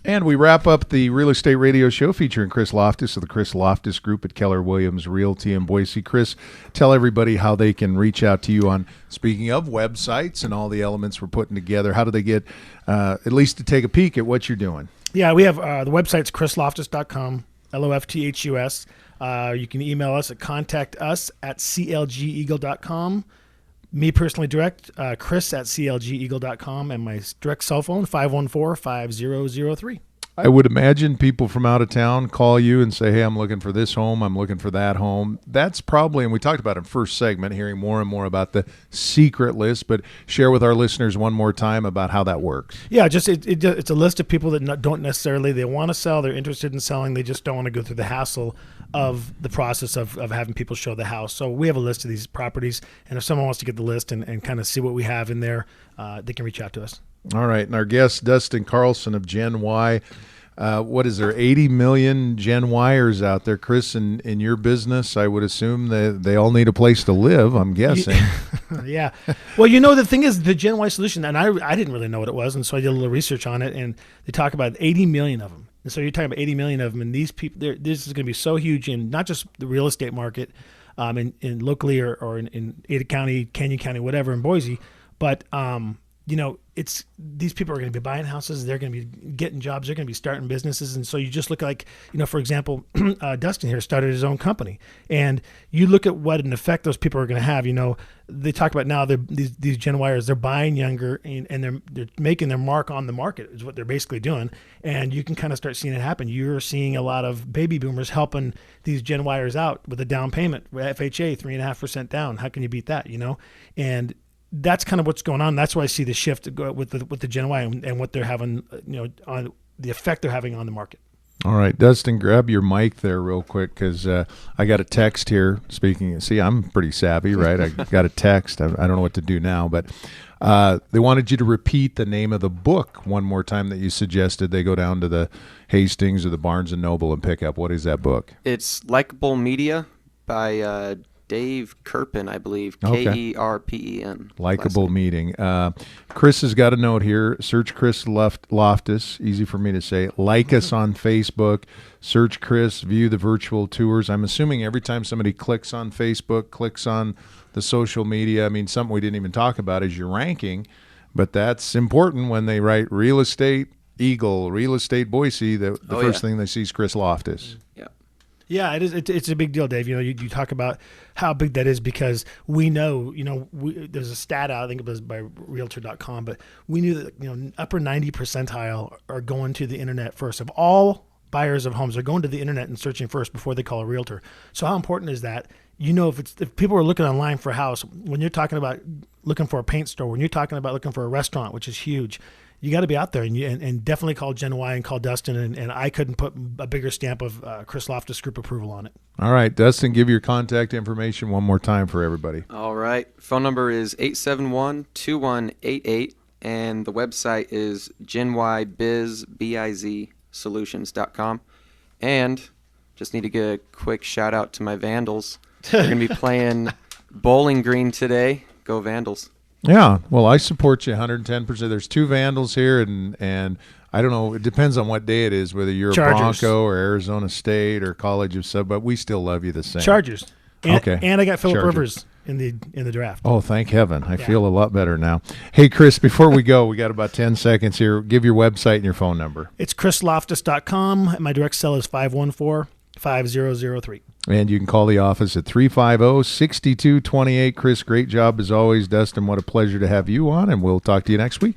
And we wrap up the Real Estate Radio Show featuring Chris Lofthus of the Chris Lofthus Group at Keller Williams Realty in Boise. Chris, tell everybody how they can reach out to you on, speaking of websites and all the elements we're putting together, how do they get at least to take a peek at what you're doing? Yeah, we have the website's chrislofthus.com, Lofthus. You can email us at contactus@clgeagle.com. Me personally direct, Chris at clgeagle.com, and my direct cell phone, 514-5003. I would imagine people from out of town call you and say, hey, I'm looking for this home, I'm looking for that home. That's probably, and we talked about it in first segment, hearing more and more about the secret list, but share with our listeners one more time about how that works. Yeah, just it's a list of people that don't necessarily, they want to sell, they're interested in selling, they just don't want to go through the hassle of the process of having people show the house. So we have a list of these properties, and if someone wants to get the list and kind of see what we have in there, they can reach out to us. All right, and our guest, Dustin Carlson of Gen Y. What is there, 80 million Gen Yers out there, Chris, in your business? I would assume that they all need a place to live, I'm guessing. Yeah. Well, the thing is, the Gen Y solution, and I didn't really know what it was, and so I did a little research on it, and they talk about 80 million of them. And so you're talking about 80 million of them, and these people, this is going to be so huge in not just the real estate market, in locally or in Ada County, Canyon County, whatever, in Boise, but it's these people are going to be buying houses. They're going to be getting jobs. They're going to be starting businesses. And so you just look like, for example, Dustin here started his own company, and you look at what an effect those people are going to have. They talk about now these Gen Yers, they're buying younger and they're making their mark on the market is what they're basically doing. And you can kind of start seeing it happen. You're seeing a lot of baby boomers helping these Gen Yers out with a down payment, FHA, 3.5% down. How can you beat that? And that's kind of what's going on. That's why I see the shift with the Gen Y and what they're having, on the effect they're having on the market. All right, Dustin, grab your mic there real quick because I got a text here. See, I'm pretty savvy, right? I got a text. I don't know what to do now, but they wanted you to repeat the name of the book one more time that you suggested. They go down to the Hastings or the Barnes & Noble and pick up. What is that book? It's Likeable Media by Dave Kerpen, I believe. Okay. Kerpen. Likeable Meeting. Chris has got a note here. Search Chris Lofthus. Easy for me to say. Like us on Facebook. Search Chris. View the virtual tours. I'm assuming every time somebody clicks on Facebook, clicks on the social media, something we didn't even talk about is your ranking, but that's important when they write Real Estate Eagle, Real Estate Boise. The first thing they see is Chris Lofthus. Yeah. Yeah, it is. It's a big deal, Dave. You talk about how big that is because we know, there's a stat out, I think it was by Realtor.com, but we knew that, upper 90 percentile are going to the internet first. Of all buyers of homes are going to the internet and searching first before they call a realtor. So how important is that? If people are looking online for a house, when you're talking about looking for a paint store, when you're talking about looking for a restaurant, which is huge, you got to be out there and definitely call Gen Y and call Dustin. And I couldn't put a bigger stamp of Chris Lofthus Group approval on it. All right, Dustin, give your contact information one more time for everybody. All right. Phone number is 871-2188, and the website is GenYBizSolutions.com. And just need to get a quick shout out to my Vandals. They're going to be playing Bowling Green today. Go Vandals. Yeah, well, I support you 110%. There's two Vandals here, and I don't know. It depends on what day it is, whether you're Chargers. a Bronco or Arizona State or College of Sub, but we still love you the same. Chargers. Okay. And I got Phillip Chargers. Rivers in the draft. Oh, thank heaven. I feel a lot better now. Hey, Chris, before we go, we got about 10 seconds here. Give your website and your phone number. It's chrislofthus.com. My direct cell is 514-5003. And you can call the office at 350-6228. Chris, great job as always. Dustin, what a pleasure to have you on, and we'll talk to you next week.